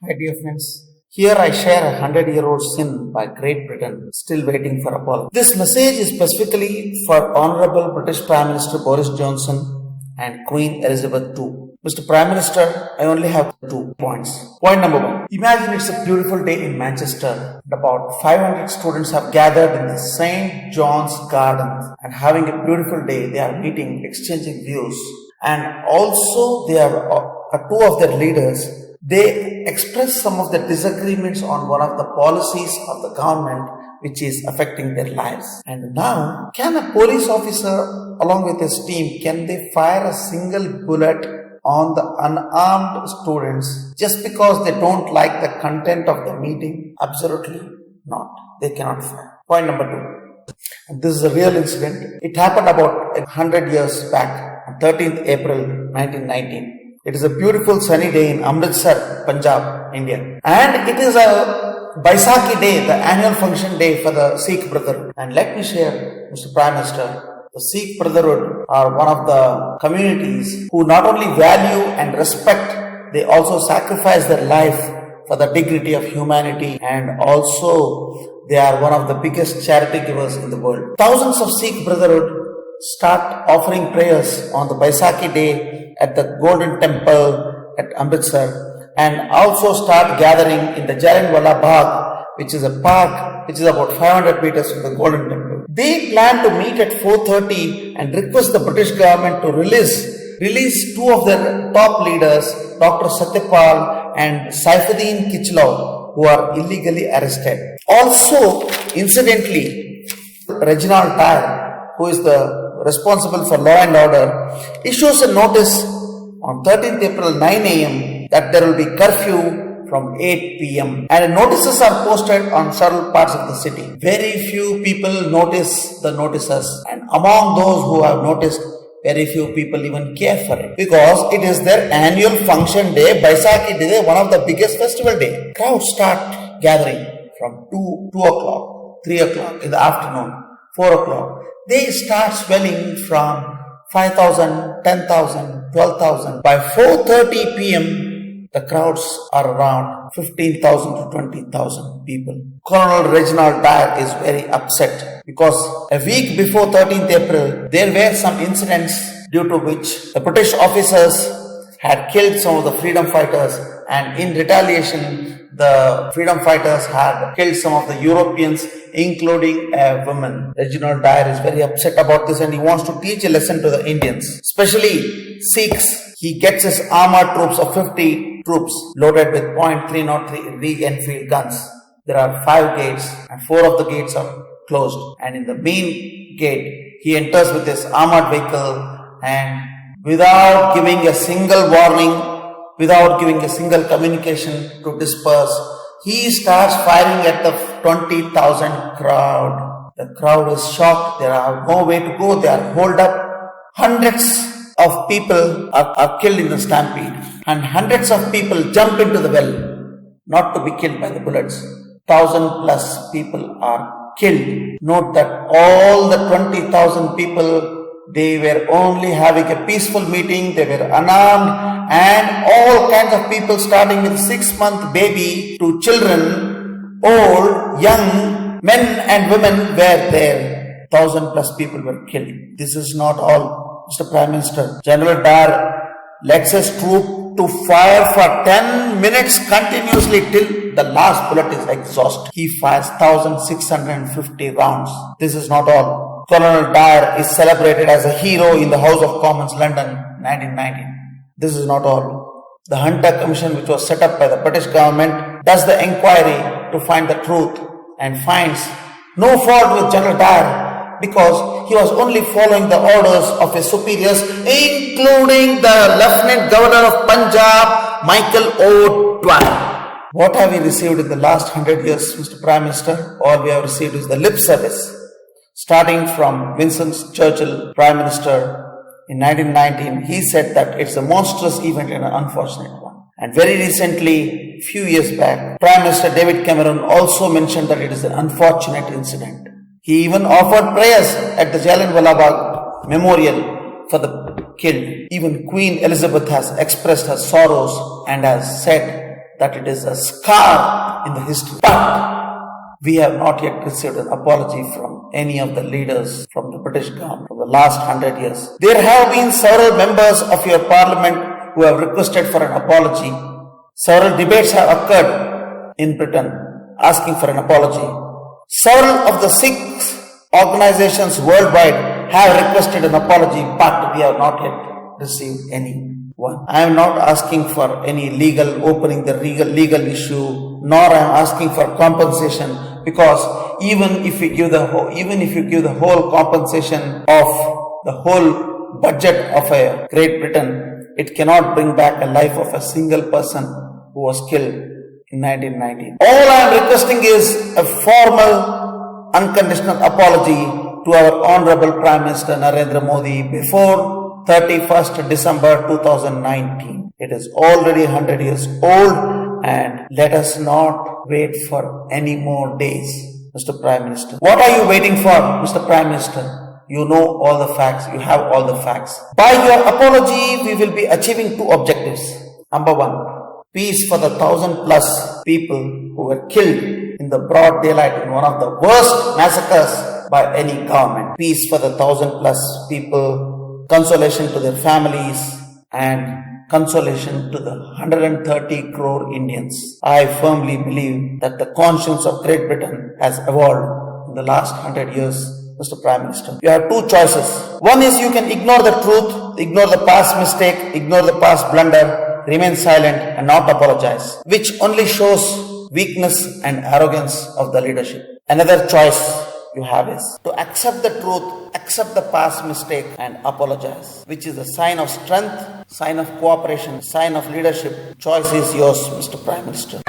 Hi dear friends, here I share a 100-year-old sin by Great Britain still waiting for apology. This message is specifically for Honourable British Prime Minister Boris Johnson and Queen Elizabeth II. Mr. Prime Minister, I only have 2 points. Point number 1. Imagine it's a beautiful day in Manchester and about 500 students have gathered in the St. John's Garden and having a beautiful day. They are meeting, exchanging views, and also they are two of their leaders. They express some of the disagreements on one of the policies of the government which is affecting their lives. And now, can a police officer along with his team, can they fire a single bullet on the unarmed students just because they don't like the content of the meeting? Absolutely not. They cannot fire. Point number 2. And this is a real incident. It happened about 100 years back on 13th April 1919. It is a beautiful sunny day in Amritsar, Punjab, India. And it is a Baisakhi day, the annual function day for the Sikh Brotherhood. And let me share, Mr. Prime Minister, the Sikh Brotherhood are one of the communities who not only value and respect, they also sacrifice their life for the dignity of humanity, and also they are one of the biggest charity givers in the world. Thousands of Sikh Brotherhood start offering prayers on the Baisakhi day at the Golden Temple at Amritsar, and also start gathering in the Jalianwalabagh, which is a park which is about 500 meters from the Golden Temple. They plan to meet at 4:30 and request the British government to release 2 of their top leaders, Dr. Satyapal and Saifuddin Kichlau, who are illegally arrested. Also, incidentally, Reginald Dyer, who is the responsible for law and order, issues a notice on 13th April 9 a.m. that there will be curfew from 8 p.m. and notices are posted on several parts of the city. Very few people notice the notices, and among those who have noticed, very few people even care for it, because it is their annual function day, Baisakhi day, one of the biggest festival day. Crowds start gathering from 2 o'clock, 3 o'clock in the afternoon, 4 o'clock. They start swelling from 5,000, 10,000, 12,000. By 4:30 p.m., the crowds are around 15,000 to 20,000 people. Colonel Reginald Dyer is very upset because a week before 13th April, there were some incidents due to which the British officers had killed some of the freedom fighters, and in retaliation, the freedom fighters had killed some of the Europeans, including a woman. Reginald Dyer is very upset about this and he wants to teach a lesson to the Indians, especially Sikhs. He gets his armored troops of 50 troops loaded with .303 Rig-Enfield guns. There are 5 gates and 4 of the gates are closed. And in the main gate, he enters with his armored vehicle, and without giving a single warning, without giving a single communication to disperse, he starts firing at the 20,000 crowd. The crowd is shocked. There are no way to go. They are holed up. Hundreds of people are killed in the stampede, and hundreds of people jump into the well, not to be killed by the bullets. 1,000 plus people are killed. Note that all the 20,000 people, they were only having a peaceful meeting, they were unarmed, and all kinds of people starting with 6-month baby to children, old, young, men and women were there. 1,000 plus people were killed. This is not all, Mr. Prime Minister. General Dyer lets his troop to fire for 10 minutes continuously till the last bullet is exhausted. He fires 1,650 rounds. This is not all. Colonel Dyer is celebrated as a hero in the House of Commons, London, 1919. This is not all. The Hunter Commission, which was set up by the British government, does the inquiry to find the truth and finds no fault with General Dyer because he was only following the orders of his superiors, including the Lieutenant Governor of Punjab, Michael O'Dwyer. What have we received in the last 100 years, Mr. Prime Minister? All we have received is the lip service. Starting from Winston Churchill, Prime Minister, in 1919, he said that it's a monstrous event and an unfortunate one. And very recently, few years back, Prime Minister David Cameron also mentioned that it is an unfortunate incident. He even offered prayers at the Jalianwalabagh memorial for the killed. Even Queen Elizabeth has expressed her sorrows and has said that it is a scar in the history. But we have not yet received an apology from any of the leaders from the British government for the last 100 years. There have been several members of your parliament who have requested for an apology. Several debates have occurred in Britain asking for an apology. Several of the 6 organizations worldwide have requested an apology, but we have not yet received any one. I am not asking for any opening the legal issue, nor I am asking for compensation, because even if you give the whole compensation of the whole budget of a Great Britain, it cannot bring back the life of a single person who was killed in 1919. All I am requesting is a formal, unconditional apology to our Honorable Prime Minister Narendra Modi before 31st December 2019. It is already 100 years old, and let us not wait for any more days, Mr. Prime Minister. What are you waiting for, Mr. Prime Minister? You know all the facts. You have all the facts. By your apology, we will be achieving 2 objectives. Number 1, peace for the 1,000+ people who were killed in the broad daylight in one of the worst massacres by any government. Peace for the 1,000+ people, consolation to their families, and consolation to the 130 crore Indians. I firmly believe that the conscience of Great Britain has evolved in the last 100 years, Mr. Prime Minister. You have 2 choices. One is you can ignore the truth, ignore the past mistake, ignore the past blunder, remain silent and not apologize, which only shows weakness and arrogance of the leadership. Another choice you have is to accept the truth, accept the past mistake and apologize, which is a sign of strength, sign of cooperation, sign of leadership. Choice is yours, Mr. Prime Minister.